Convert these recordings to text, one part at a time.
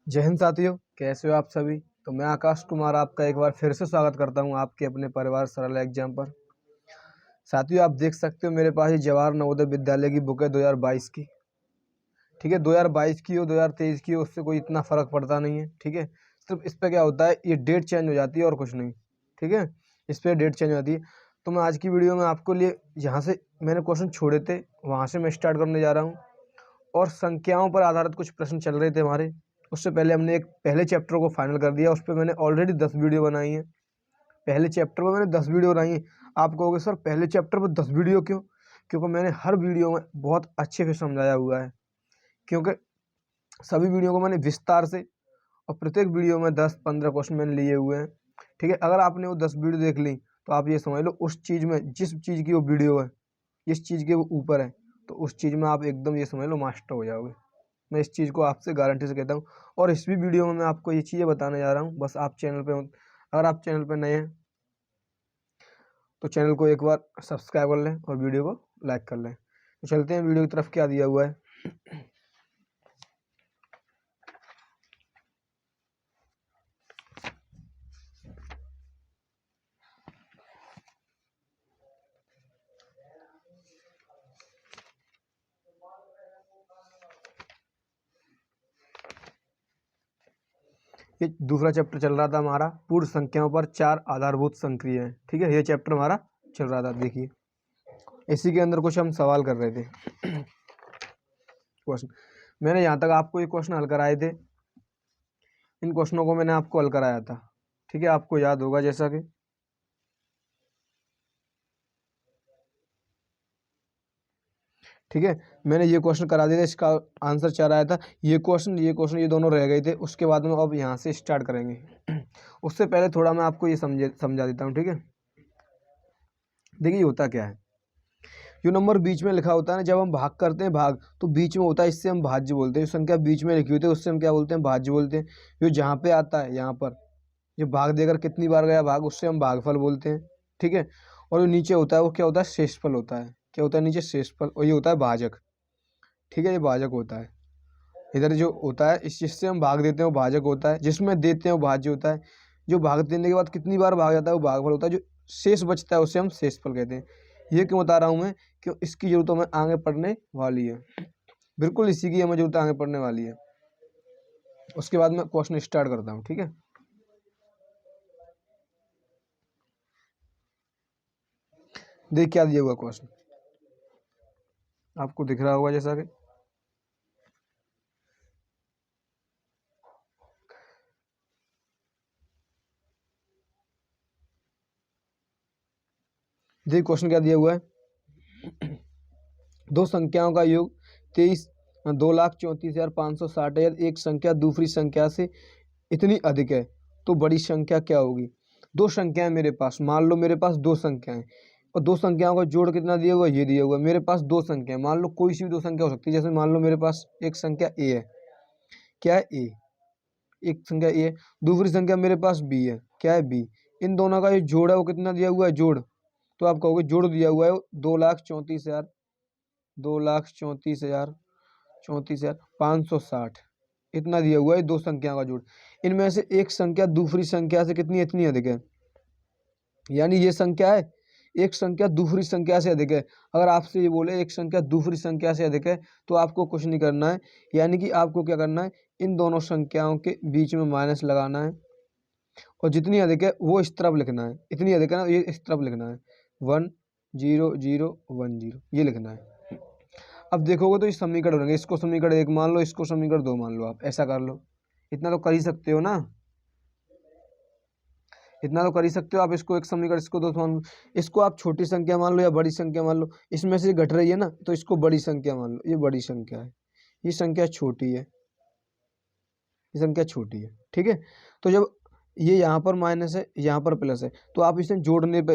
जय हिंद साथियों, कैसे हो आप सभी। तो मैं आकाश कुमार आपका एक बार फिर से स्वागत करता हूं आपके अपने परिवार सरल एग्जाम पर। साथियों, आप देख सकते हो मेरे पास ये जवाहर नवोदय विद्यालय की बुक है 2022 की। ठीक है, 2022 की हो 2023 की हो उससे कोई इतना फ़र्क पड़ता नहीं है। ठीक है, सिर्फ इस पर क्या होता है, ये डेट चेंज हो जाती है और कुछ नहीं। ठीक है, इस पर डेट चेंज हो जाती है। तो मैं आज की वीडियो में आपको लिए जहाँ से मैंने क्वेश्चन छोड़े थे वहाँ से मैं स्टार्ट करने जा रहा हूँ। और संख्याओं पर आधारित कुछ प्रश्न चल रहे थे हमारे। उससे पहले हमने एक पहले चैप्टर को फाइनल कर दिया, उस पर मैंने ऑलरेडी 10 वीडियो बनाई है। पहले चैप्टर में मैंने 10 वीडियो बनाई है। आप कहोगे सर पहले चैप्टर पर 10 वीडियो क्यों? क्योंकि मैंने हर वीडियो में बहुत अच्छे से समझाया हुआ है। क्योंकि सभी वीडियो को मैंने विस्तार से और प्रत्येक वीडियो में 10-15 क्वेश्चन मैंने लिए हुए हैं। ठीक है, अगर आपने वो 10 वीडियो देख ली तो आप ये समझ लो उस चीज़ में जिस चीज़ की वो वीडियो है, इस चीज़ के वो ऊपर है, तो उस चीज़ में आप एकदम ये समझ लो मास्टर हो जाओगे। मैं इस चीज़ को आपसे गारंटी से कहता हूँ। और इस भी वीडियो में मैं आपको ये चीज़ें बताने जा रहा हूँ। बस आप चैनल पे अगर आप चैनल पे नए हैं तो चैनल को एक बार सब्सक्राइब कर लें और वीडियो को लाइक कर लें। तो चलते हैं वीडियो की तरफ, क्या दिया हुआ है। ये दूसरा चैप्टर चल रहा था हमारा, पूर्ण संख्याओं पर 4 आधारभूत संक्रियाएं। ठीक है, ये चैप्टर हमारा चल रहा था। देखिए इसी के अंदर कुछ हम सवाल कर रहे थे। क्वेश्चन मैंने यहाँ तक आपको ये क्वेश्चन हल कराए थे। इन क्वेश्चनों को मैंने आपको हल कराया था। ठीक है, आपको याद होगा जैसा कि ठीक है, मैंने ये क्वेश्चन करा दिया था, इसका आंसर 4 आया था। ये क्वेश्चन ये दोनों रह गए थे। उसके बाद में अब यहाँ से स्टार्ट करेंगे। उससे पहले थोड़ा मैं आपको ये समझा देता हूँ। ठीक है, देखिए होता क्या है, जो नंबर बीच में लिखा होता है ना, जब हम भाग करते हैं भाग तो बीच में होता है, इससे हम भाज्य बोलते हैं। जो संख्या बीच में लिखी होती है उससे हम क्या बोलते हैं, भाज्य बोलते हैं। जो जहाँ पे आता है यहाँ पर जो भाग देकर कितनी बार गया भाग, उससे हम भागफल बोलते हैं। ठीक है, और जो नीचे होता है वो क्या होता है, शेषफल होता है। क्या होता है नीचे, शेषफल। और ये होता है भाजक। ठीक है, ये भाजक होता है। इधर जो होता है इस जिससे हम भाग देते हैं वो भाजक होता है, जिसमें देते हैं वो भाज्य होता है। जो भाग देने के बाद कितनी बार भाग जाता है वो भागफल होता है। जो शेष बचता है उसे हम शेषफल कहते हैं। ये क्यों बता रहा हूँ मैं, क्यों इसकी जरूरत हमें आगे पढ़ने वाली है। बिल्कुल इसी की हमें जरूरत आगे पढ़ने वाली है। उसके बाद मैं क्वेश्चन स्टार्ट करता हूँ। ठीक है, देख क्या दिया हुआ क्वेश्चन, आपको दिख रहा होगा जैसा कि देखिए क्वेश्चन क्या दिया हुआ है। दो संख्याओं का योग 2,34,560 है। यदि एक संख्या दूसरी संख्या से इतनी अधिक है तो बड़ी संख्या क्या होगी। दो संख्याएं मेरे पास, मान लो मेरे पास दो संख्याएं और दो संख्याओं का जोड़ कितना दिया हुआ है, ये दिया हुआ है। मेरे पास दो संख्या, मान लो कोई सी भी दो संख्या हो सकती है। जैसे मान लो मेरे पास एक संख्या ए है, क्या है ए, एक संख्या ए है। दूसरी संख्या मेरे पास बी है, क्या है बी। इन दोनों का जो जोड़ है वो कितना दिया हुआ है, जोड़। तो आप कहोगे जोड़ दिया हुआ है 2,34,000, 2,34,560, इतना दिया हुआ है दो संख्याओं का जोड़। इनमें से एक संख्या दूसरी संख्या से कितनी इतनी अधिक है, यानी ये संख्या है, एक संख्या दूसरी संख्या से अधिक है। अगर आपसे ये बोले एक संख्या दूसरी संख्या से अधिक है तो आपको कुछ नहीं करना है, यानी कि आपको क्या करना है, इन दोनों संख्याओं के बीच में माइनस लगाना है और जितनी अधिक है वो इस तरफ लिखना है। इतनी अधिक है ना, ये इस तरफ लिखना है, 1,0,0,1,0 ये लिखना है। अब देखोगे तो ये समीकरण बनेंगे, इसको समीकरण 1 मान लो, इसको समीकरण 2 मान लो। आप ऐसा कर लो, इतना तो कर ही सकते हो ना, इतना तो कर ही सकते हो आप। इसको एक समीकरण, इसको दो मान लो। इसको आप छोटी संख्या मान लो या बड़ी संख्या मान लो, इसमें से घट रही है ना तो इसको बड़ी संख्या मान लो। ये बड़ी संख्या है, ये संख्या छोटी है, ये संख्या छोटी है। ठीक है, तो जब ये यहाँ पर माइनस है यहाँ पर प्लस है तो आप इसे जोड़ने पे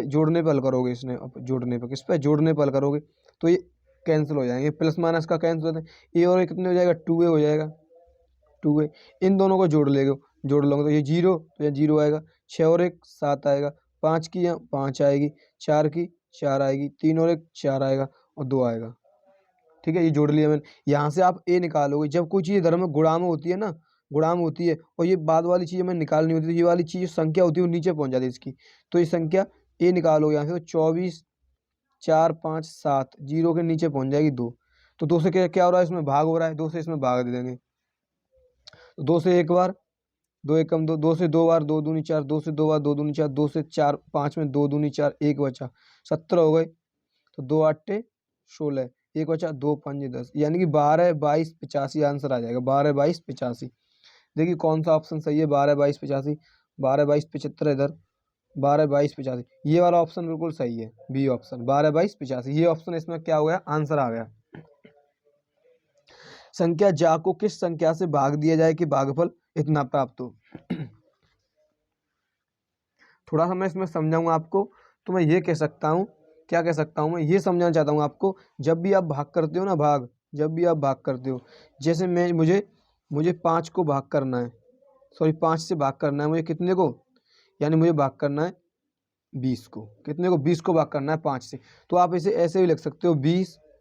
हल करोगे। इसने जोड़ने पे, किस पे, जोड़ने पे हल करोगे तो ये कैंसिल हो जाएंगे। प्लस माइनस का कैंसिल होता है, ए और ए कितने हो जाएगा, 2a हो जाएगा, 2a। इन दोनों को जोड़ लोगे तो ये 0, तो ये 0 आएगा। 6 और 1 7 आएगा, 5 की यहाँ 5 आएगी, 4 की 4 आएगी, 3 और 1 4 आएगा और 2 आएगा। ठीक है, ये जोड़ लिया मैंने। यहाँ से आप ए निकालोगे। जब कोई चीज़ धर्म में गुणा में होती है ना, गुणा में होती है, और ये बाद वाली चीज़ हमें निकालनी होती है, तो ये वाली चीज़ संख्या होती है वो नीचे पहुंच जाती है इसकी। तो ये संख्या ए निकालोगे यहाँ से, तो 24 4 5 7, जीरो के नीचे पहुंच जाएगी 2। तो 2 से क्या क्या हो रहा है, इसमें भाग हो रहा है, 2 से इसमें भाग दे देंगे। तो 2 से एक बार, 2 एकम 2, 2 से 2 बार, 2 दूनी 4, 2 से 2 बार, 2 दूनी 4, 2 से 4 5 में 2 दूनी 4, 1 बचा, 17 हो गए। तो 2 8 16, 1 बचा, 2 5 10, यानी कि 12 22 85 आंसर आ जाएगा, 12 22 85। देखिए कौन सा ऑप्शन सही है, 12 22 85, 12 22 75 इधर, 12 22 85, ये वाला ऑप्शन बिल्कुल सही है, बी ऑप्शन 12 22 85, ये ऑप्शन इसमें क्या हो गया, आंसर आ गया। संख्या जा को किस संख्या से भाग दिया जाए कि भागफल इतना प्राप्त हो। थोड़ा सा मैं इसमें समझाऊंगा आपको। तो मैं ये कह सकता हूँ, क्या कह सकता हूँ, मैं ये समझाना चाहता हूँ आपको, जब भी आप भाग करते हो ना, भाग, जब भी आप भाग करते हो, जैसे मैं मुझे 5 को भाग करना है, सॉरी 5 से भाग करना है मुझे, कितने को, यानी मुझे भाग करना है 20 को, कितने को, 20 को भाग करना है 5 से। तो आप इसे ऐसे भी लिख सकते हो,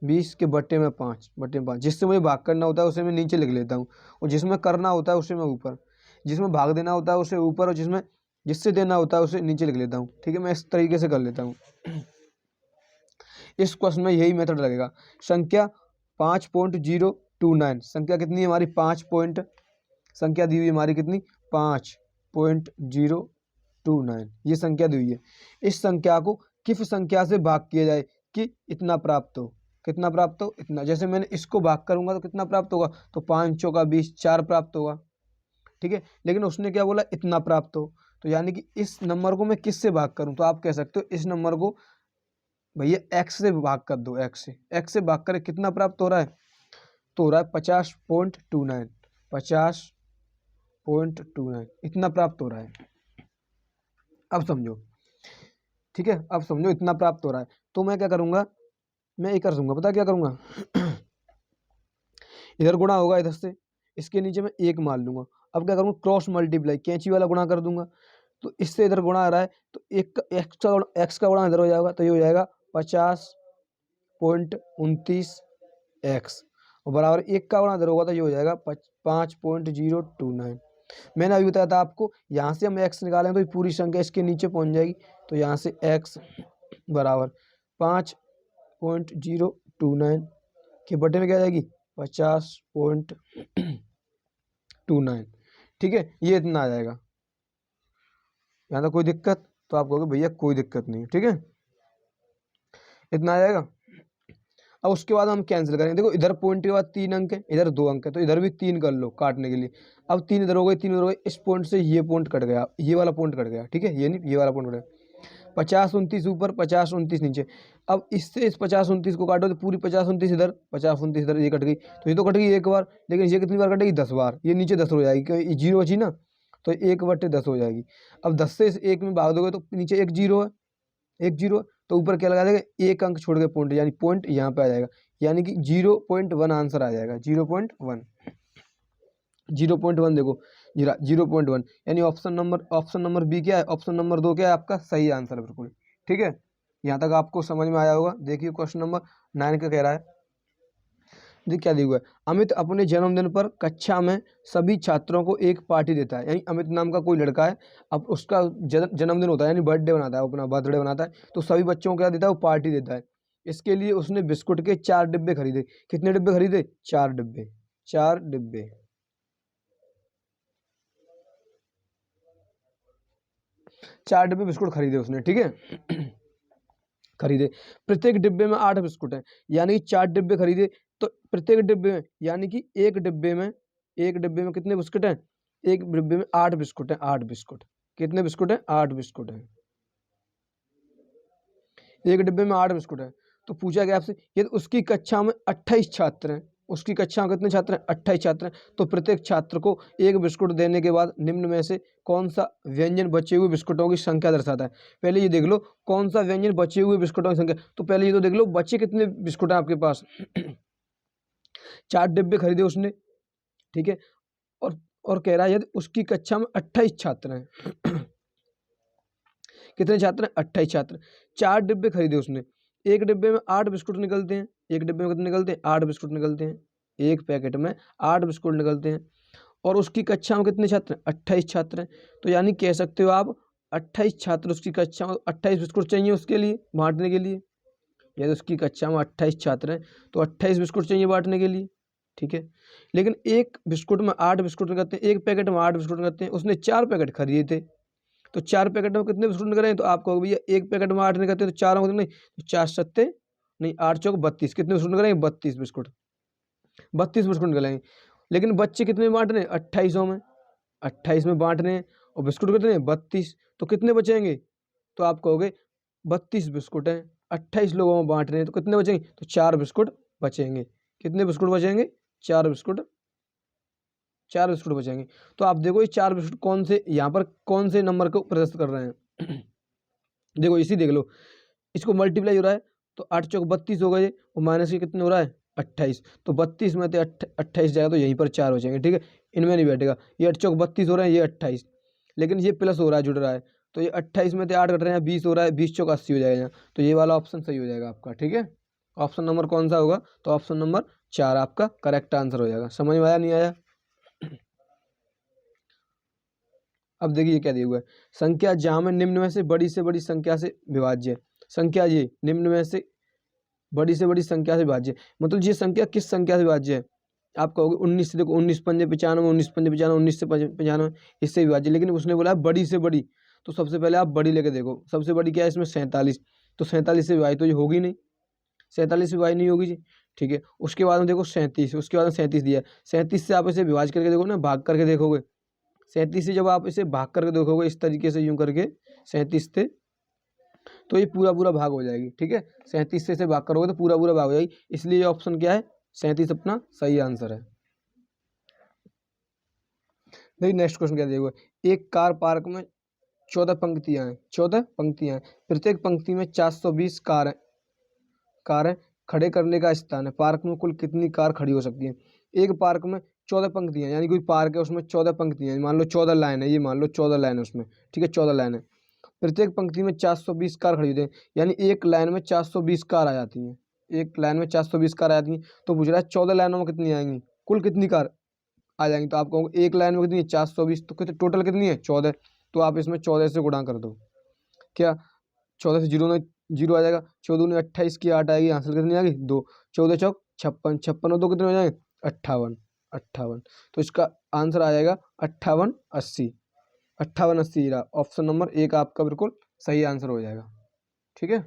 20 के बट्टे में 5, बट्टे में 5, जिससे मुझे भाग करना होता है उसे मैं नीचे लिख लेता हूँ, और जिसमें करना होता है उसे मैं ऊपर, जिसमें भाग देना होता है उसे ऊपर, और जिससे देना होता है उसे नीचे लिख लेता हूँ। ठीक है, मैं इस तरीके से कर लेता हूँ। इस क्वेश्चन में यही मेथड लगेगा। संख्या 5.029, संख्या कितनी है हमारी, 5 पॉइंट, संख्या दी हुई हमारी कितनी, 5.029, ये संख्या दी हुई है। इस संख्या को किस संख्या से भाग किया जाए कि इतना प्राप्त हो, कितना प्राप्त हो, इतना। जैसे मैंने इसको भाग करूंगा तो कितना प्राप्त होगा, तो 5 चौका 20, 4 प्राप्त होगा। ठीक है, लेकिन उसने क्या बोला, इतना प्राप्त हो, तो यानी कि इस नंबर को मैं किस से भाग करूं, तो आप कह सकते हो इस नंबर को भैया x से भाग कर दो, x से भाग करे कितना प्राप्त हो रहा है, तो हो रहा है 50.29, 50.29, इतना प्राप्त हो रहा है। अब समझो, ठीक है, अब समझो इतना प्राप्त हो रहा है। तो मैं क्या करूंगा, मैं ये कर दूंगा, पता क्या करूंगा, इधर गुणा होगा इधर से, इसके नीचे मैं 1 मान लूंगा। अब क्या करूंगा, क्रॉस मल्टीप्लाई, कैंची वाला गुणा कर दूंगा। तो इससे इधर गुणा आ रहा है, तो एक एक्स का गुणा इधर हो जाएगा, तो ये हो जाएगा 50.29 एक्स, और बराबर 1 का गुणा इधर होगा, तो ये हो जाएगा 5.029। मैंने अभी बताया था आपको, यहाँ से हम x निकालें तो ये पूरी संख्या इसके नीचे पहुँच जाएगी। तो यहाँ से x बराबर 5.029 के बटे में क्या आ जाएगी, 50.29। ठीक है, ये इतना आ जाएगा। यहाँ तक कोई दिक्कत, तो आप कहोगे भैया कोई दिक्कत नहीं है, ठीक है, इतना आ जाएगा। अब उसके बाद हम कैंसिल करेंगे। देखो इधर पॉइंट के बाद 3 अंक है, इधर 2 अंक है, तो इधर भी 3 कर लो काटने के लिए। अब 3 इधर हो गए, 3 इधर हो गए, इस पॉइंट से ये पॉइंट कट गया, ये वाला पॉइंट कट गया। ठीक है, ये नहीं, ये वाला पॉइंट कट गया। 50 29 ऊपर, 50 29 नीचे। अब इससे इस 50 29 को काटो तो पूरी 50 29 इधर, 50 29 इधर, ये कट गई। तो ये तो कट गई एक बार, लेकिन ये कितनी बार कटेगी, 10 बार। ये नीचे 10 हो जाएगी क्योंकि ये 0 बची ना, तो 1/10 हो जाएगी। अब 10 से इस 1 में भाग दोगे तो नीचे 1 0 है, 1 0, तो ऊपर क्या लगा देगा, 1 अंक छोड़ के पॉइंट, यानी पॉइंट यहाँ पे आ जाएगा, यानी कि 0.1 आंसर आ जाएगा, 0.1, 0.1। देखो 0.1, यानी ऑप्शन नंबर बी क्या है, ऑप्शन नंबर 2 क्या है आपका सही आंसर है, बिल्कुल। ठीक है, यहाँ तक आपको समझ में आया होगा। देखिए क्वेश्चन नंबर 9 का कह रहा है, देखिए क्या दिया हुआ है, अमित अपने जन्मदिन पर कक्षा में सभी छात्रों को एक पार्टी देता है। यानी अमित नाम का कोई लड़का है, अब उसका जन्मदिन होता है, यानी बर्थडे बनाता है, अपना बर्थडे बनाता है, तो सभी बच्चों को क्या देता है, वो पार्टी देता है। इसके लिए उसने बिस्कुट के 4 डिब्बे खरीदे। कितने डिब्बे खरीदे, 4 डिब्बे, 4 डिब्बे, 4 डिब्बे बिस्कुट खरीदे उसने। ठीक है, खरीदे, प्रत्येक डिब्बे में 8 बिस्कुट है, यानी 4 डिब्बे खरीदे, तो प्रत्येक डिब्बे में, यानी कि एक डिब्बे में कितने बिस्कुट हैं, एक डिब्बे में 8 बिस्कुट हैं, 8 बिस्कुट। कितने बिस्कुट हैं, 8 बिस्कुट हैं, एक डिब्बे में 8 बिस्कुट है। तो पूछा गया आपसे, यदि उसकी कक्षा में 28 छात्र हैं, उसकी कक्षा में कितने छात्र हैं, 28 छात्र हैं, तो प्रत्येक छात्र को एक बिस्कुट देने के बाद निम्न में से कौन सा व्यंजन बचे हुए बिस्कुटों की संख्या दर्शाता है। पहले ये देख लो कौन सा व्यंजन बचे हुए बिस्कुटों की संख्या, तो पहले ये तो देख लो बचे कितने बिस्कुट हैं आपके पास। 4 डिब्बे खरीदे उसने, ठीक है, और कह रहा है यदि उसकी कक्षा में 28 छात्र हैं। कितने छात्र हैं, 28 छात्र। 4 डिब्बे खरीदे उसने, एक डिब्बे में 8 बिस्कुट निकलते हैं, एक डिब्बे में कितने निकलते हैं, 8 बिस्कुट निकलते हैं, एक पैकेट में 8 बिस्कुट निकलते हैं। और उसकी कक्षा में कितने छात्र हैं? 28 छात्र हैं। तो यानी कह सकते हो आप 28 छात्र उसकी कक्षा में, 28 बिस्कुट चाहिए उसके लिए बांटने के लिए। यदि उसकी कक्षा में 28 छात्र हैं तो 28 बिस्कुट चाहिए बांटने के लिए, ठीक है। लेकिन एक बिस्कुट में 8 बिस्कुट निकलते हैं, एक पैकेट में 8 बिस्कुट निकलते हैं, उसने 4 पैकेट खरीदे थे। तो 4 पैकेट में कितने बिस्कुट निकले हैं? तो आप कहोगे भैया एक पैकेट में 8 निकलते हैं तो 4 में कितने? तो 4 सत्ते नहीं, 8 चौक 32। कितने बिस्कुट निकलेंगे? 32 बिस्कुट, 32 बिस्कुट निकलेंगे। लेकिन बच्चे कितने में बांट रहे हैं? 28 में, 28 में बांट रहे हैं और बिस्कुट कितने हैं? 32। तो कितने बचेंगे? तो आप कहोगे 32 बिस्कुट हैं, 28 लोगों में बांट रहे हैं, तो कितने बचेंगे? तो 4 बिस्कुट बचेंगे। कितने बिस्कुट बचेंगे? 4 बिस्कुट, 4 बिस्कुट बचेंगे। तो आप देखो ये 4 बिस्कुट कौन से, यहाँ पर कौन से नंबर को प्रदर्शित कर रहे हैं? देखो इसी देख लो, इसको मल्टीप्लाई हो रहा है तो 8 चौक 32 हो गए और माइनस के कितने हो रहा है? 28। तो 32 में से 28 जाएगा तो यहीं पर 4 बचेंगे, ठीक है। इनमें नहीं बैठेगा। ये 8 चौक 32 हो रहे हैं, ये 28, लेकिन ये प्लस हो रहा है, जुड़ रहा है। तो ये 28 में से 8 घट रहे हैं, 20 हो रहा है, 20 चौक 80 हो जाएगा यहाँ। तो ये वाला ऑप्शन सही हो जाएगा आपका, ठीक है। ऑप्शन नंबर कौन सा होगा? तो ऑप्शन नंबर 4 आपका करेक्ट आंसर हो जाएगा। समझ में आया नहीं आया? अब देखिए क्या दिया हुआ है, संख्या जहाँ में निम्न में से बड़ी संख्या से विभाज्य है। संख्या ये निम्न में से बड़ी संख्या से विभाज्य है। मतलब ये संख्या किस संख्या से विभाज्य है? आप कहोगे 19 से, देखो 19 पंजे 95, 19 पंजे 95, 19 से 95 इससे विभाज्य, लेकिन उसने बोला बड़ी से बड़ी। तो सबसे पहले आप बड़ी लेके देखो, सबसे बड़ी क्या है इसमें? 47। तो 47 से विभाज्य तो ये होगी नहीं, 47 से विभाज्य नहीं होगी जी, ठीक है। उसके बाद में देखो 37, उसके बाद में 37 दिया है। 37 से आप इसे विभाज्य करके देखो ना, भाग करके देखोगे। 37 से जब आप इसे भाग करके देखोगे इस तरीके से, यूं करके 37 से, तो ये पूरा पूरा भाग हो जाएगी, ठीक है। 37 से इसे भाग करोगे तो पूरा पूरा भाग हो जाएगी, इसलिए ये ऑप्शन क्या है? 37 अपना सही आंसर है। देखिए नेक्स्ट क्वेश्चन क्या दिया हुआ है, एक कार पार्क में 14 पंक्तियां हैं, 14 पंक्तियां हैं, प्रत्येक पंक्ति में 420 कार खड़े करने का स्थान है। पार्क में कुल कितनी कार खड़ी हो सकती है? एक पार्क में 14 पंक्तियां, यानी कोई पार्क है उसमें 14 पंक्तियां, मान लो 14 लाइन है, ये मान लो 14 लाइन है उसमें, ठीक है, 14 लाइन है। प्रत्येक पंक्ति में 420 कार खड़ी होती है, यानी एक लाइन में 420 कार आ जाती हैं। एक लाइन में 420 कार आ जाती हैं। तो पूछ रहा है 14 लाइनों में कितनी आएंगी, कुल कितनी कार आ जाएंगी? तो आप कहोगे एक लाइन में कितनी है? 420। तो कितने टोटल कितनी है? 14। तो आप इसमें 14 से गुणा कर दो। क्या 14 से जीरो आ जाएगा, 14 ने 28 की 8 आएगी, आंसर कितनी आएगी? 2। 14 चौक 56, 56 और 2 कितने हो जाएंगे? 58, 58। तो इसका आंसर आ जाएगा 58 80, 58 80। ऑप्शन नंबर 1 आपका बिल्कुल सही आंसर हो जाएगा, ठीक है।